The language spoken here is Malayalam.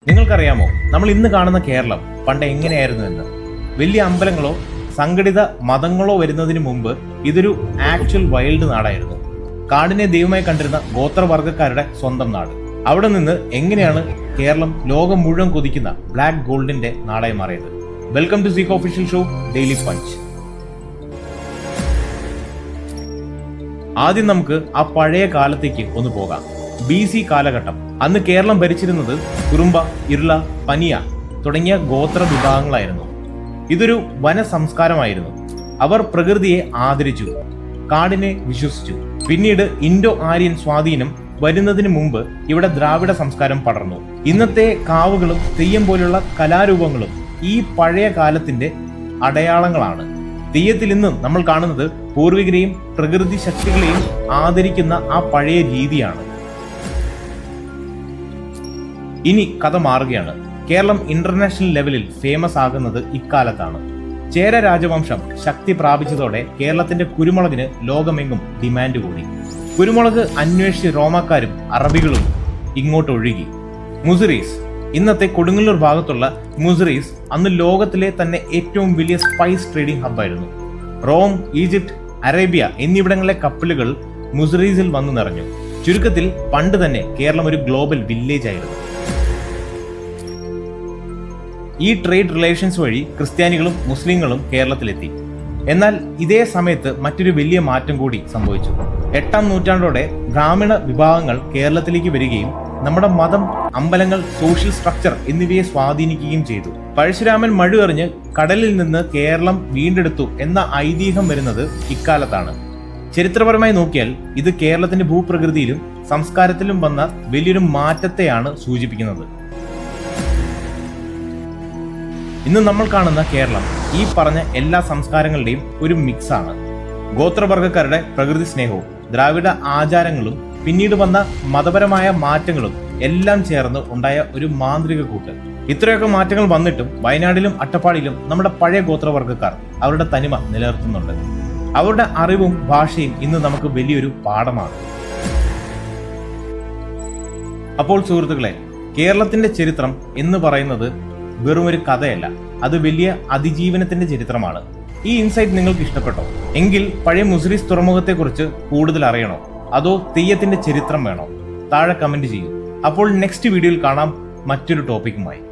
നിങ്ങൾക്കറിയാമോ നമ്മൾ ഇന്ന് കാണുന്ന കേരളം പണ്ട് എങ്ങനെയായിരുന്നു എന്ന്? വലിയ അമ്പലങ്ങളോ സംഘടിത മതങ്ങളോ വരുന്നതിന് മുമ്പ് ഇതൊരു ആക്ച്വൽ വൈൽഡ് നാടായിരുന്നു. കാടിനെ ദൈവമായി കണ്ടിരുന്ന ഗോത്രവർഗ്ഗക്കാരുടെ സ്വന്തം നാട്. അവിടെ നിന്ന് എങ്ങനെയാണ് കേരളം ലോകം മുഴുവൻ കൊതിക്കുന്ന ബ്ലാക്ക് ഗോൾഡിന്റെ നാടായി മാറിയത്? Welcome to seek official show daily punch. ആദ്യം നമുക്ക് ആ പഴയ കാലത്തേക്ക് ഒന്ന് പോകാം. BC കാലഘട്ടം. അന്ന് കേരളം ഭരിച്ചിരുന്നത് കുറുമ്പ, ഇരുള, പനിയ തുടങ്ങിയ ഗോത്ര വിഭാഗങ്ങളായിരുന്നു. ഇതൊരു വന സംസ്കാരമായിരുന്നു. അവർ പ്രകൃതിയെ ആദരിച്ചു, കാടിനെ വിശ്വസിച്ചു. പിന്നീട് ഇൻഡോ ആര്യൻ സ്വാധീനം വരുന്നതിന് മുമ്പ് ഇവിടെ ദ്രാവിഡ സംസ്കാരം പടർന്നു. ഇന്നത്തെ കാവുകളും തെയ്യം പോലുള്ള കലാരൂപങ്ങളും ഈ പഴയ കാലത്തിന്റെ അടയാളങ്ങളാണ്. തെയ്യത്തിൽ ഇന്നും നമ്മൾ കാണുന്നത് പൂർവികരെയും പ്രകൃതി ശക്തികളെയും ആദരിക്കുന്ന ആ പഴയ രീതിയാണ്. ഇനി കഥ മാറുകയാണ്. കേരളം ഇന്റർനാഷണൽ ലെവലിൽ ഫേമസ് ആകുന്നത് ഇക്കാലത്താണ്. ചേര രാജവംശം ശക്തി പ്രാപിച്ചതോടെ കേരളത്തിന്റെ കുരുമുളകിന് ലോകമെങ്ങും ഡിമാൻഡ് കൂടി. കുരുമുളക് അന്വേഷിച്ച് റോമാക്കാരും അറബികളും ഇങ്ങോട്ട് ഒഴുകി. മുസിറീസ്, ഇന്നത്തെ കൊടുങ്ങല്ലൂർ ഭാഗത്തുള്ള മുസിറീസ് അന്ന് ലോകത്തിലെ തന്നെ ഏറ്റവും വലിയ സ്പൈസ് ട്രേഡിംഗ് ഹബ്ബായിരുന്നു. റോം, ഈജിപ്ത്, അറേബ്യ എന്നിവിടങ്ങളിലെ കപ്പലുകൾ മുസിറീസിൽ വന്നു നിറഞ്ഞു. ചുരുക്കത്തിൽ പണ്ട് തന്നെ കേരളം ഒരു ഗ്ലോബൽ വില്ലേജ് ആയിരുന്നു. ഈ ട്രേഡ് റിലേഷൻസ് വഴി ക്രിസ്ത്യാനികളും മുസ്ലിങ്ങളും കേരളത്തിലെത്തി. എന്നാൽ ഇതേ സമയത്ത് മറ്റൊരു വലിയ മാറ്റം കൂടി സംഭവിച്ചു. 8ാം നൂറ്റാണ്ടോടെ ബ്രാഹ്മണ വിഭാഗങ്ങൾ കേരളത്തിലേക്ക് വരികയും നമ്മുടെ മതം, അമ്പലങ്ങൾ, സോഷ്യൽ സ്ട്രക്ചർ എന്നിവയെ സ്വാധീനിക്കുകയും ചെയ്തു. പഴശുരാമൻ മഴുവെറിഞ്ഞ് കടലിൽ നിന്ന് കേരളം വീണ്ടെടുത്തു എന്ന ഐതിഹ്യം വരുന്നത് ഇക്കാലത്താണ്. ചരിത്രപരമായി നോക്കിയാൽ ഇത് കേരളത്തിന്റെ ഭൂപ്രകൃതിയിലും സംസ്കാരത്തിലും വന്ന വലിയൊരു മാറ്റത്തെയാണ് സൂചിപ്പിക്കുന്നത്. ഇന്ന് നമ്മൾ കാണുന്ന കേരളം ഈ പറഞ്ഞ എല്ലാ സംസ്കാരങ്ങളുടെയും ഒരു മിക്സ് ആണ്. ഗോത്രവർഗ്ഗക്കാരുടെ പ്രകൃതി സ്നേഹവും ദ്രാവിഡ ആചാരങ്ങളും പിന്നീട് വന്ന മതപരമായ മാറ്റങ്ങളും എല്ലാം ചേർന്ന് ഉണ്ടായ ഒരു മാന്ത്രിക കൂട്ട്. ഇത്രയൊക്കെ മാറ്റങ്ങൾ വന്നിട്ടും വയനാടിലും അട്ടപ്പാടിയിലും നമ്മുടെ പഴയ ഗോത്രവർഗ്ഗക്കാർ അവരുടെ തനിമ നിലനിർത്തുന്നുണ്ട്. അവരുടെ അറിവും ഭാഷയും ഇന്ന് നമുക്ക് വലിയൊരു പാഠമാണ്. അപ്പോൾ സുഹൃത്തുക്കളെ, കേരളത്തിന്റെ ചരിത്രം എന്ന് പറയുന്നത് വെറും ഒരു കഥയല്ല, അത് വലിയ അതിജീവനത്തിന്റെ ചരിത്രമാണ്. ഈ ഇൻസൈറ്റ് നിങ്ങൾക്ക് ഇഷ്ടപ്പെട്ടോ? എങ്കിൽ പഴയ മുസിറീസ് തുറമുഖത്തെക്കുറിച്ച് കൂടുതൽ അറിയണോ, അതോ തെയ്യത്തിന്റെ ചരിത്രം വേണോ? താഴെ കമന്റ് ചെയ്യൂ. അപ്പോൾ നെക്സ്റ്റ് വീഡിയോയിൽ കാണാം മറ്റൊരു ടോപ്പിക്കുമായി.